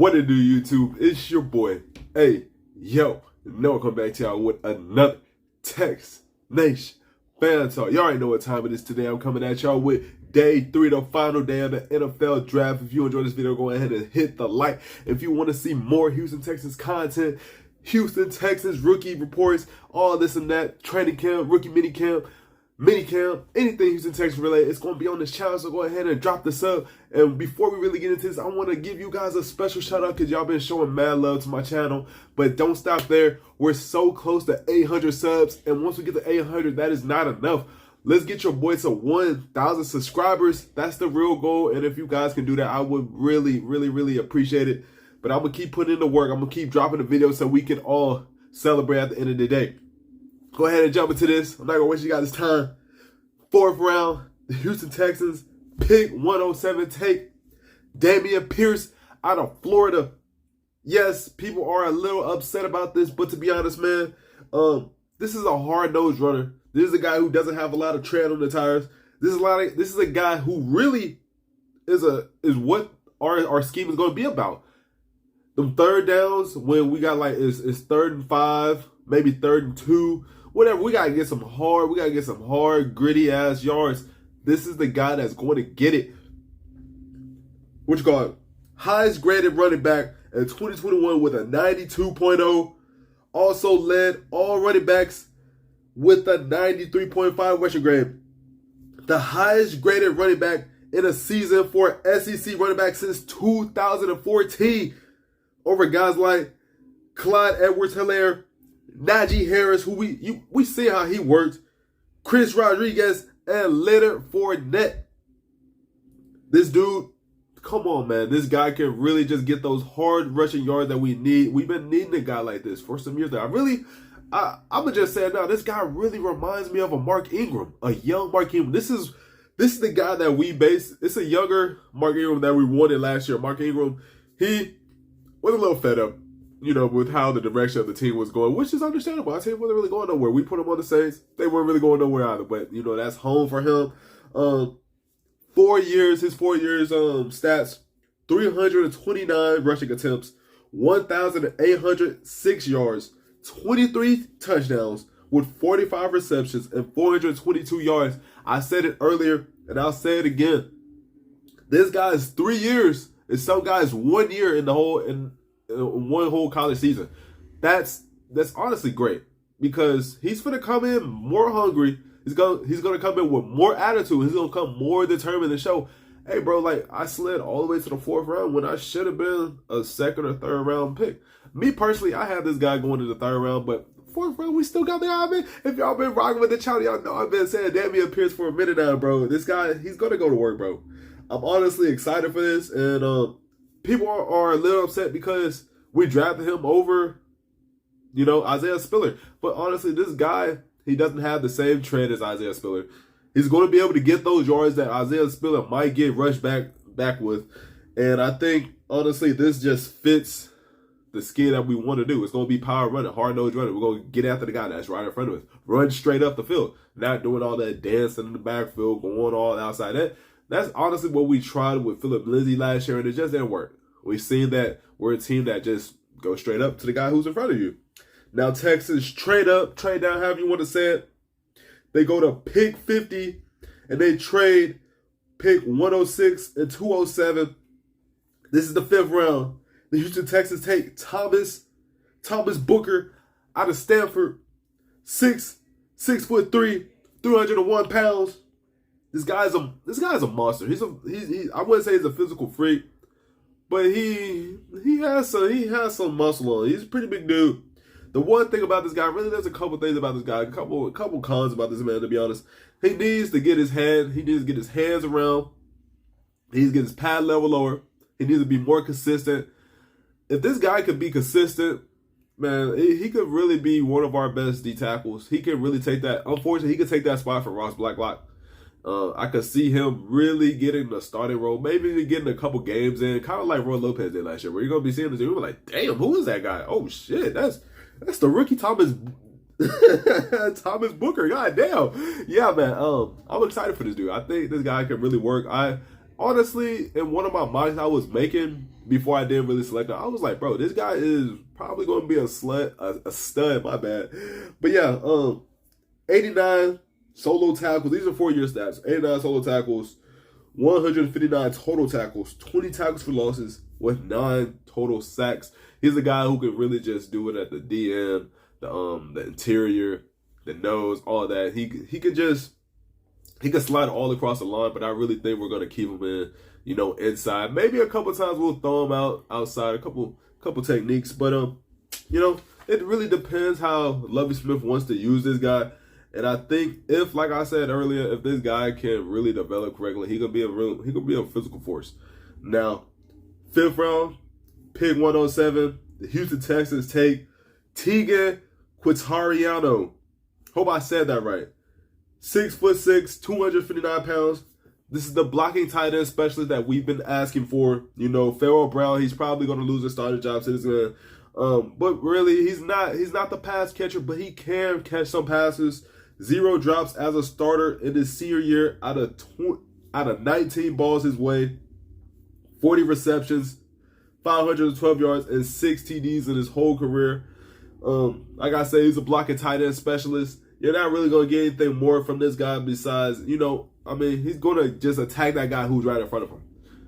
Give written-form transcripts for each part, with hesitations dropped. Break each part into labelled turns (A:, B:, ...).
A: What it do, YouTube? It's your boy. Hey, yo. Now I'll come back to y'all with another Texas Nation fan talk. Y'all already know what time it is today. I'm coming at y'all with day 3, the final day of the NFL draft. If you enjoyed this video, go ahead and hit the like. If you want to see more Houston Texans content, Houston Texans rookie reports, all this and that, training camp, rookie minicamp, anything Houston Texans related, it's going to be on this channel, so go ahead and drop the sub. And before we really get into this, I want to give you guys a special shout out because y'all been showing mad love to my channel. But don't stop there. We're so close to 800 subs, and once we get to 800, that is not enough. Let's get your boy to 1,000 subscribers. That's the real goal, and if you guys can do that, I would really appreciate it. But I'm going to keep putting in the work. I'm going to keep dropping the videos so we can all celebrate at the end of the day. Go ahead and jump into this. I'm not going to waste you guys' time. 4th round, the Houston Texans, pick 107, take Dameon Pierce out of Florida. Yes, people are a little upset about this, but to be honest, man, this is a hard-nosed runner. This is a guy who doesn't have a lot of tread on the tires. This is a guy who really is what our scheme is going to be about. Them third downs when we got like it's 3rd and 5, maybe 3rd and 2. Whatever, we gotta get some hard, gritty ass yards. This is the guy that's going to get it. What you call it? Highest graded running back in 2021 with a 92.0. Also led all running backs with a 93.5 rushing grade. The highest graded running back in a season for SEC running back since 2014. Over guys like Clyde Edwards-Helaire, Najee Harris, who we see how he works, Chris Rodriguez, and Leonard Fournette. This dude, come on, man. This guy can really just get those hard rushing yards that we need. We've been needing a guy like this for some years now. I'm going to just say it now. This guy really reminds me of a Mark Ingram, a young Mark Ingram. This is the guy that we base. It's a younger Mark Ingram that we wanted last year. Mark Ingram, he was a little fed up, you know, with how the direction of the team was going, which is understandable. Our team wasn't really going nowhere. We put him on the Saints. They weren't really going nowhere either. But, you know, that's home for him. 4 years, his 4 years stats, 329 rushing attempts, 1,806 yards, 23 touchdowns with 45 receptions and 422 yards. I said it earlier, and I'll say it again. This guy is 3 years, and some guys 1 year in one whole college season. That's honestly great because he's gonna come in more hungry. He's gonna come in with more attitude. He's gonna come more determined to show, hey, bro, like I slid all the way to the 4th round when I should have been a 2nd or 3rd round pick. Me personally, I had this guy going to the 3rd round, but 4th round, we still got the guy, man. If y'all been rocking with the channel, y'all know I've been saying Dameon Pierce for a minute now, bro. This guy, he's gonna go to work, bro. I'm honestly excited for this, and people are a little upset because we drafted him over, you know, Isaiah Spiller. But honestly, this guy, he doesn't have the same trend as Isaiah Spiller. He's going to be able to get those yards that Isaiah Spiller might get rushed back with. And I think, honestly, this just fits the scheme that we want to do. It's going to be power running, hard-nosed running. We're going to get after the guy that's right in front of us. Run straight up the field. Not doing all that dancing in the backfield, going all outside. That's honestly what we tried with Philip Lindsay last year, and it just didn't work. We've seen that we're a team that just goes straight up to the guy who's in front of you. Now, Texans trade up, trade down, however you want to say it. They go to pick 50, and they trade pick 106 and 207. This is the 5th round. The Houston Texans take Thomas Booker out of Stanford. 6'3", 301 pounds. This guy's a monster. I wouldn't say he's a physical freak, but he has some muscle on him. He's a pretty big dude. The one thing about this guy, really, there's a couple things about this guy, a couple cons about this man, to be honest. He needs to get his hands around. He needs to get his pad level lower. He needs to be more consistent. If this guy could be consistent, man, he could really be one of our best D tackles. He could really take that. Unfortunately, he could take that spot for Ross Blacklock. I could see him really getting the starting role, maybe getting a couple games in, kind of like Roy Lopez did last year, where you're going to be seeing this, and you're like, damn, who is that guy? Oh, shit, that's the rookie Thomas Booker. God damn. Yeah, man, I'm excited for this dude. I think this guy can really work. honestly, in one of my minds I was making before I didn't really select him, I was like, bro, this guy is probably going to be a stud, my bad. But yeah, 89 solo tackles. These are 4-year stats. 89 solo tackles, 159 total tackles, 20 tackles for losses with 9 total sacks. He's a guy who can really just do it at the DN, the interior, the nose, all that. He can slide all across the line, but I really think we're gonna keep him in, inside. Maybe a couple times we'll throw him outside, a couple techniques, but it really depends how Lovie Smith wants to use this guy. And I think if, like I said earlier, if this guy can really develop correctly, he could be a physical force. Now, 5th round, pick 107, the Houston Texans take Tegan Quintariano. Hope I said that right. 6'6", 259 pounds. This is the blocking tight end specialist that we've been asking for. Pharaoh Brown, he's probably going to lose his starting job to this guy. But really, he's not the pass catcher, but he can catch some passes. 0 drops as a starter in his senior year out of 19 balls his way. 40 receptions, 512 yards, and 6 TDs in his whole career. Like I said, he's a blocking tight end specialist. You're not really going to get anything more from this guy besides, he's going to just attack that guy who's right in front of him.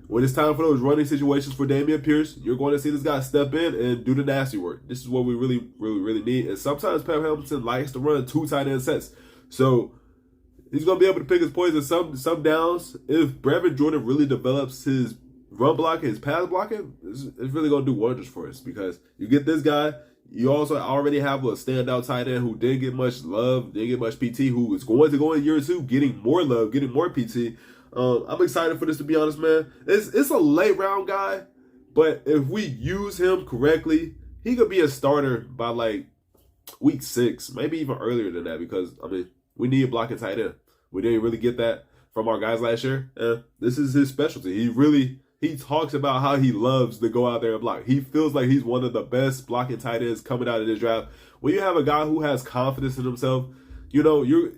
A: When it's time for those running situations for Dameon Pierce, you're going to see this guy step in and do the nasty work. This is what we really, really, really need. And sometimes Pat Hamilton likes to run 2 tight end sets. So he's going to be able to pick his poison some downs. If Brevin Jordan really develops his run blocking, his pass blocking, it's really going to do wonders for us, because you get this guy. You also already have a standout tight end who didn't get much love, didn't get much PT, who is going to go in year 2, getting more love, getting more PT. I'm excited for this, to be honest, man. It's a late round guy, but if we use him correctly, he could be a starter by like week 6, maybe even earlier than that, because, we need a blocking tight end. We didn't really get that from our guys last year. This is his specialty. He talks about how he loves to go out there and block. He feels like he's one of the best blocking tight ends coming out of this draft. When you have a guy who has confidence in himself, he's going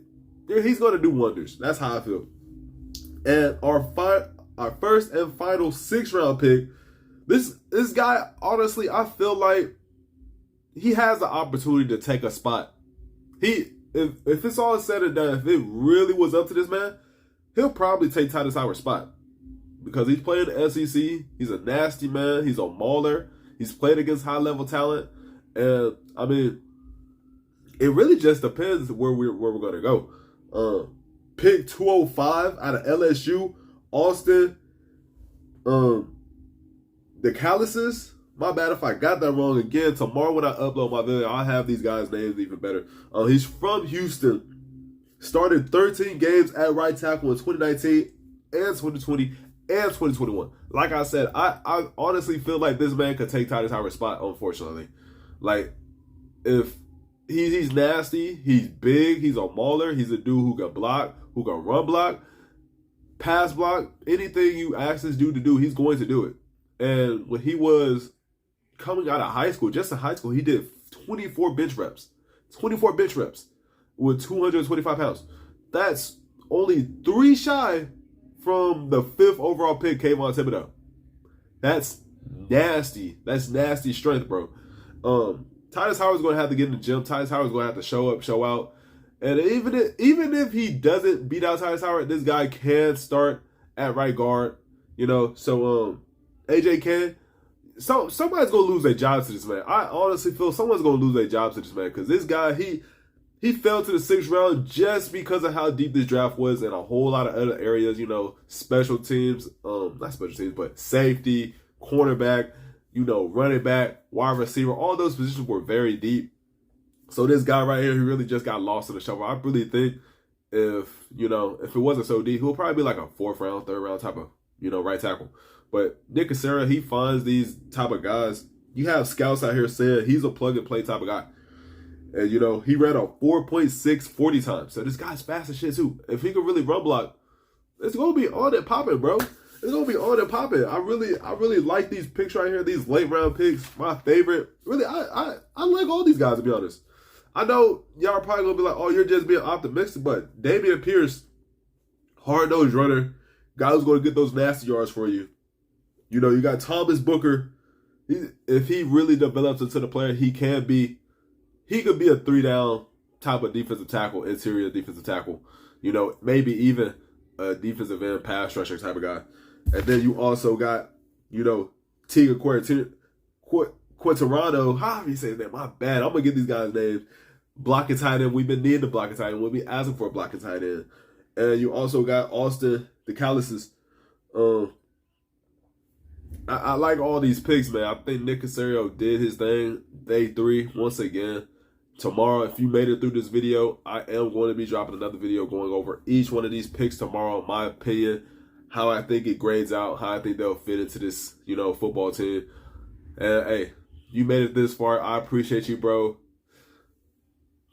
A: to do wonders. That's how I feel. And our first and final 6th round pick, this guy, honestly, I feel like he has the opportunity to take a spot. If it's all said and done, if it really was up to this man, he'll probably take Titus Howard's spot. Because he's played in the SEC, he's a nasty man, he's a mauler, he's played against high-level talent, and, it really just depends where we're going to go. Pick 205 out of LSU, Austin, the Callises. My bad if I got that wrong. Again, tomorrow when I upload my video, I'll have these guys' names even better. He's from Houston, started 13 games at right tackle in 2019 and 2020. And 2021. Like I said, I honestly feel like this man could take Titus Howard's spot, unfortunately. Like, if he's nasty, he's big, he's a mauler, he's a dude who can block, who can run block, pass block, anything you ask this dude to do, he's going to do it. And when he was coming out of high school, just in high school, he did 24 bench reps. 24 bench reps with 225 pounds. That's only 3 shy from the 5th overall pick, Kayvon Thibodeau. That's nasty. That's nasty strength, bro. Titus Howard's going to have to get in the gym. Titus Howard's going to have to show up, show out. And even if he doesn't beat out Titus Howard, this guy can start at right guard. So AJ can. Somebody's going to lose their jobs to this man. I honestly feel someone's going to lose their jobs to this man, because this guy, he fell to the 6th round just because of how deep this draft was and a whole lot of other areas, special teams, not special teams, but safety, cornerback, running back, wide receiver, all those positions were very deep. So this guy right here, he really just got lost in the shuffle. I really think if it wasn't so deep, he'll probably be like a 4th round, 3rd round type of, right tackle. But Nick Caserio, he finds these type of guys. You have scouts out here saying he's a plug-and-play type of guy. And, he ran a 4.6 40 times. So this guy's fast as shit, too. If he could really run block, it's going to be on and popping, bro. It's going to be on and popping. I really like these picks right here, these late round picks. My favorite. Really, I like all these guys, to be honest. I know y'all are probably going to be like, oh, you're just being optimistic. But Dameon Pierce, hard-nosed runner, Guy who's going to get those nasty yards for you. You know, you got Thomas Booker. If he really develops into the player he could be a 3-down type of defensive tackle, interior defensive tackle. You know, maybe even a defensive end pass rusher type of guy. And then you also got, you know, Tiga Quinterano. How do you say his name? My bad. I'm going to get these guys' names. Blocking tight end. We've been needing the blocking tight end. We'll be asking for a blocking tight end. And you also got Austin DeCallisis. I like all these picks, man. I think Nick Caserio did his thing. Day 3, once again. Tomorrow, if you made it through this video, I am going to be dropping another video going over each one of these picks tomorrow, in my opinion, how I think it grades out, how I think they'll fit into this, you know, football team. And, hey, you made it this far. I appreciate you, bro.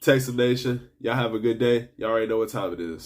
A: Texas Nation, y'all have a good day. Y'all already know what time it is.